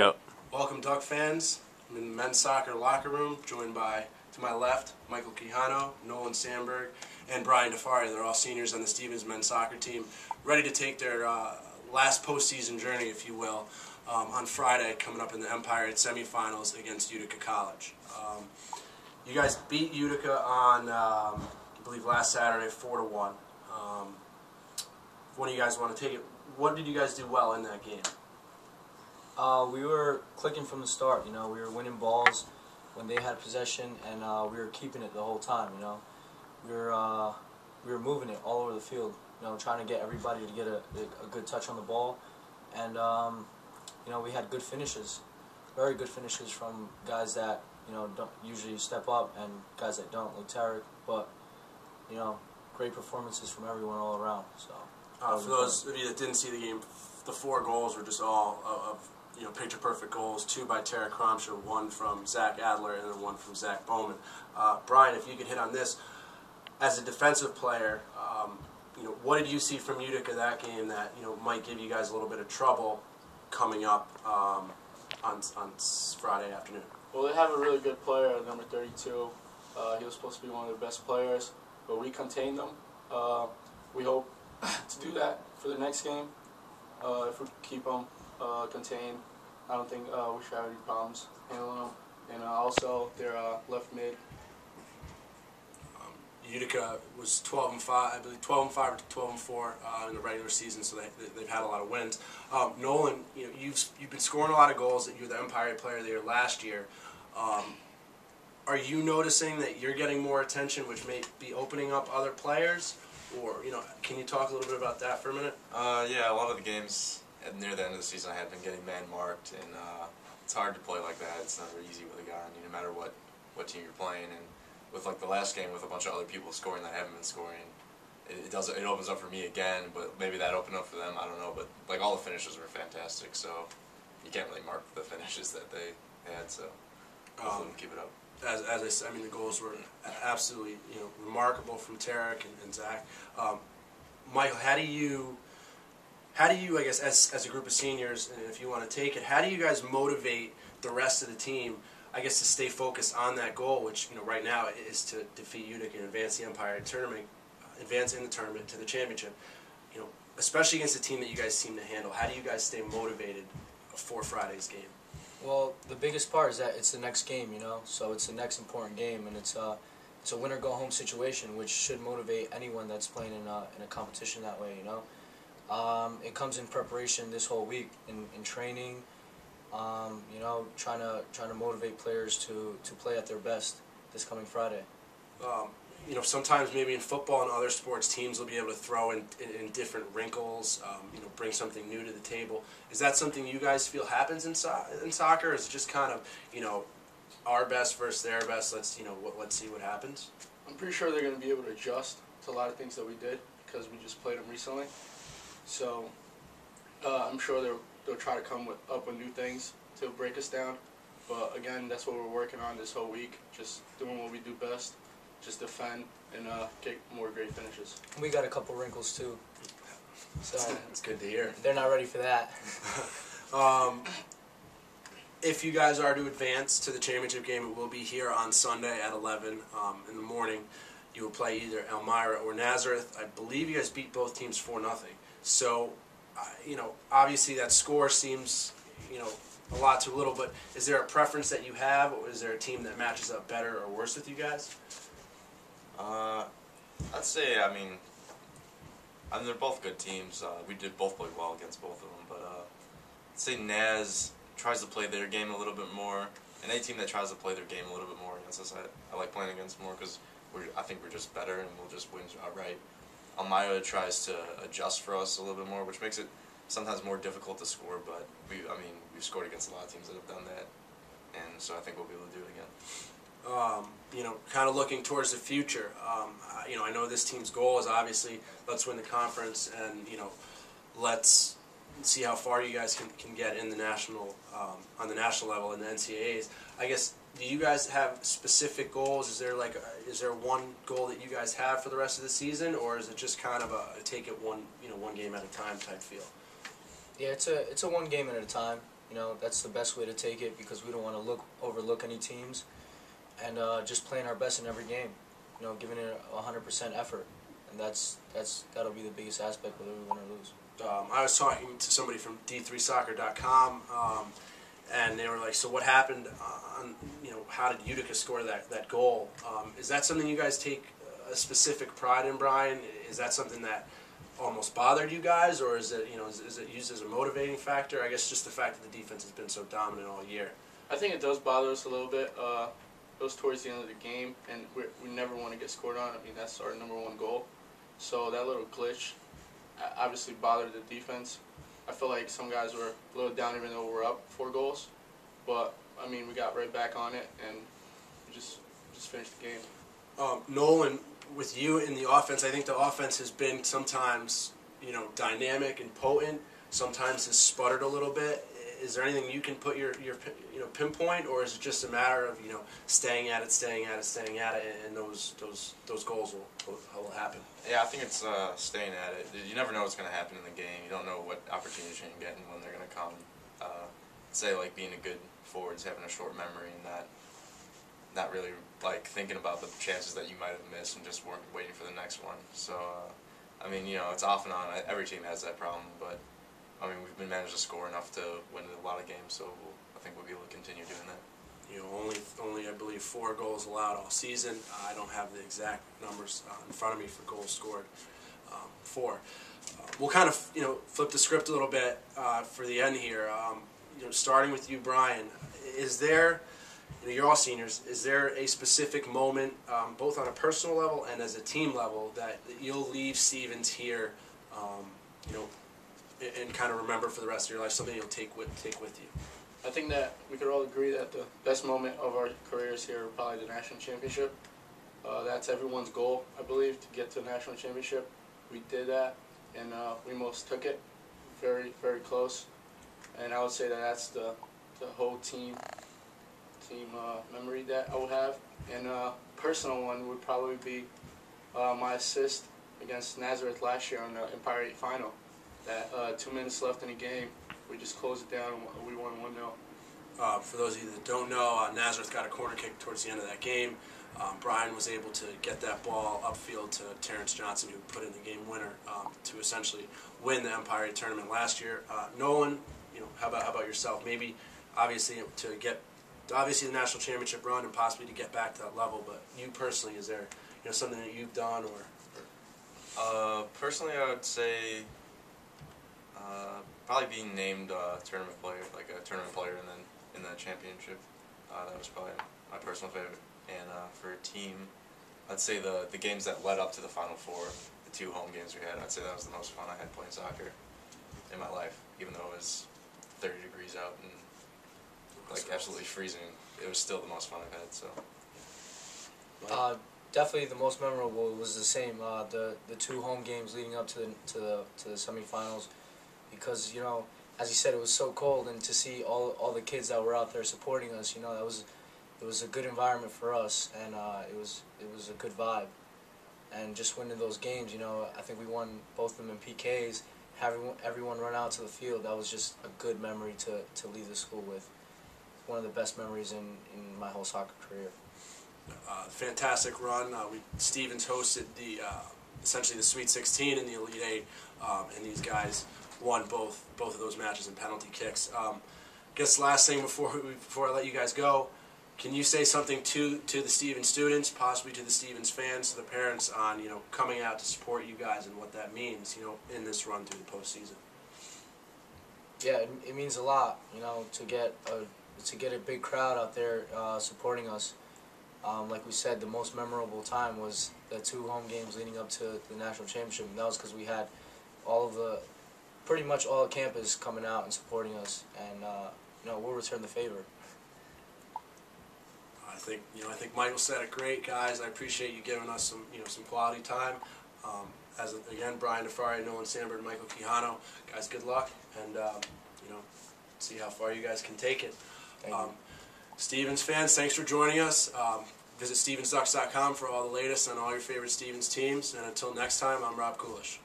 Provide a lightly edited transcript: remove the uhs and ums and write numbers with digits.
Go. Welcome, Duck fans. I'm in the men's soccer locker room, joined by, to my left, Michael Quijano, Nolan Sandberg, and Bryan De Faria. They're all seniors on the Stevens men's soccer team, ready to take their last postseason journey, if you will, on Friday, coming up in the Empire at semifinals against Utica College. You guys beat Utica on, I believe, last Saturday, 4-1. If one of you guys want to take it, what did you guys do well in that game? We were clicking from the start, we were winning balls when they had possession, and we were keeping it the whole time, We were moving it all over the field, trying to get everybody to get a good touch on the ball, and, we had good finishes, very good finishes from guys that, don't usually step up and guys that don't, like Tarek, but, great performances from everyone all around, so. For those of you that didn't see the game, the 4 goals were just all of picture-perfect goals. 2 by Tarek Kromscher, 1 from Zach Adler, and then 1 from Zach Bowman. Bryan, if you could hit on this, as a defensive player, what did you see from Utica that game that might give you guys a little bit of trouble coming up on Friday afternoon? Well, they have a really good player at number 32. He was supposed to be one of the best players, but we contained them. We hope to do that for the next game. If we keep them contained, I don't think we should have any problems handling them. And also, their left mid. Utica was 12-5, I believe 12-5 or 12-4 in the regular season, so they've had a lot of wins. Nolan, you've been scoring a lot of goals. You're the Empire Player of the Year last year. Are you noticing that you're getting more attention, which may be opening up other players? Or, can you talk a little bit about that for a minute? Yeah, a lot of the games near the end of the season I had been getting man-marked, and it's hard to play like that. It's never easy with a guy, no matter what team you're playing. And with like the last game with a bunch of other people scoring that haven't been scoring, it opens up for me again, but maybe that opened up for them, I don't know. But like all the finishes were fantastic, so you can't really mark the finishes that they had, so hopefully we'll keep it up. As I said, the goals were absolutely remarkable from Tarek and Zach. Michael, how do you, I guess, as a group of seniors, and if you want to take it, how do you guys motivate the rest of the team, I guess, to stay focused on that goal, which right now is to defeat Utica and advance the Empire tournament, advance in the tournament to the championship. Especially against a team that you guys seem to handle. How do you guys stay motivated for Friday's game? Well, the biggest part is that it's the next game, so it's the next important game, and it's a winner-go-home situation, which should motivate anyone that's playing in a competition that way, It comes in preparation this whole week, in training, trying to motivate players to play at their best this coming Friday. Sometimes maybe in football and other sports, teams will be able to throw in different wrinkles, bring something new to the table. Is that something you guys feel happens in soccer, or is it just kind of, our best versus their best, let's see what happens? I'm pretty sure they're going to be able to adjust to a lot of things that we did because we just played them recently. So I'm sure they'll try to come up with new things to break us down. But again, that's what we're working on this whole week, just doing what we do best. Just defend and get more great finishes. We got a couple wrinkles too, so it's good to hear. They're not ready for that. If you guys are to advance to the championship game, it will be here on Sunday at 11 in the morning. You will play either Elmira or Nazareth. I believe you guys beat both teams 4-0. So, obviously that score seems, a lot to little. But is there a preference that you have, or is there a team that matches up better or worse with you guys? I'd say, they're both good teams. We did both play well against both of them, but I'd say Naz tries to play their game a little bit more, and any team that tries to play their game a little bit more against us, I like playing against more because I think we're just better and we'll just win outright. Elmira tries to adjust for us a little bit more, which makes it sometimes more difficult to score, but we've scored against a lot of teams that have done that, and so I think we'll be able to do it again. Kind of looking towards the future, I know this team's goal is obviously let's win the conference and, let's see how far you guys can get in the national, on the national level in the NCAAs. I guess, do you guys have specific goals? Is there one goal that you guys have for the rest of the season, or is it just kind of a take it one game at a time type feel? Yeah, it's a one game at a time. You know, that's the best way to take it because we don't want to overlook any teams, and just playing our best in every game. You know, giving it 100% effort, and that'll be the biggest aspect whether we win or lose. I was talking to somebody from D3Soccer.com, and they were like, "So what happened? How did Utica score that goal? Is that something you guys take a specific pride in, Brian? Is that something that almost bothered you guys, or is it is it used as a motivating factor? I guess just the fact that the defense has been so dominant all year." I think it does bother us a little bit. It was towards the end of the game, and we never want to get scored on. I mean, that's our #1 goal. So that little glitch obviously bothered the defense. I feel like some guys were a little down even though we're up 4 goals. But, I mean, we got right back on it, and we just finished the game. Nolan, with you in the offense, I think the offense has been sometimes, dynamic and potent. Sometimes has sputtered a little bit. Is there anything you can put your pinpoint, or is it just a matter of staying at it, and those goals will happen? Yeah, I think it's staying at it. You never know what's going to happen in the game. You don't know what opportunities you're going to get and when they're going to come. Say like being a good forward is having a short memory and not really like thinking about the chances that you might have missed and just waiting for the next one. So I mean, it's off and on. Every team has that problem, but I mean, we've been managed to score enough to win a lot of games, so I think we'll be able to continue doing that. Only I believe 4 goals allowed all season. I don't have the exact numbers in front of me for goals scored. 4. We'll kind of flip the script a little bit for the end here. Starting with you, Brian. Is there, you're all seniors, is there a specific moment, both on a personal level and as a team level, that you'll leave Stevens here, and kind of remember for the rest of your life, something you'll take with you? I think that we could all agree that the best moment of our careers here are probably the national championship. That's everyone's goal, I believe, to get to the national championship. We did that, and we most took it very, very close. And I would say that that's the whole team memory that I would have. And personal one would probably be my assist against Nazareth last year on the Empire 8 final. That 2 minutes left in the game, we just closed it down and we won 1-0. For those of you that don't know, Nazareth got a corner kick towards the end of that game. Brian was able to get that ball upfield to Terrence Johnson, who put in the game winner to essentially win the Empire 8 tournament last year. Nolan, how about yourself? Maybe obviously the national championship run and possibly to get back to that level, but you personally, is there something that you've done or? Personally, I would say probably being named tournament player, like a tournament player, and then in the championship. That was probably my personal favorite. And for a team, I'd say the games that led up to the Final Four, the 2 home games we had, I'd say that was the most fun I had playing soccer in my life. Even though it was 30 degrees out and like absolutely freezing, it was still the most fun I've had. So. Definitely the most memorable was the same. The 2 home games leading up to the semifinals, because as you said, it was so cold, and to see all the kids that were out there supporting us, it was a good environment for us, and it was a good vibe. And just winning those games, I think we won both of them in PKs. Having everyone run out to the field, that was just a good memory to leave the school with. One of the best memories in my whole soccer career. Fantastic run. Stevens hosted essentially the Sweet 16 in the Elite 8, and these guys won both of those matches in penalty kicks. Guess the last thing before I let you guys go, can you say something to the Stevens students, possibly to the Stevens fans, to the parents, on coming out to support you guys and what that means in this run through the postseason? Yeah, it means a lot, to get a big crowd out there supporting us. Like we said, the most memorable time was the 2 home games leading up to the national championship, and that was because we had pretty much all the campus coming out and supporting us, and we'll return the favor. I think Michael said it great, guys. I appreciate you giving us some quality time. Again, Bryan De Faria, Nolan Sandberg, Michael Quijano, guys, good luck, and see how far you guys can take it. Thank you. Stevens fans, thanks for joining us. Visit StevensDucks.com for all the latest on all your favorite Stevens teams. And until next time, I'm Rob Kulish.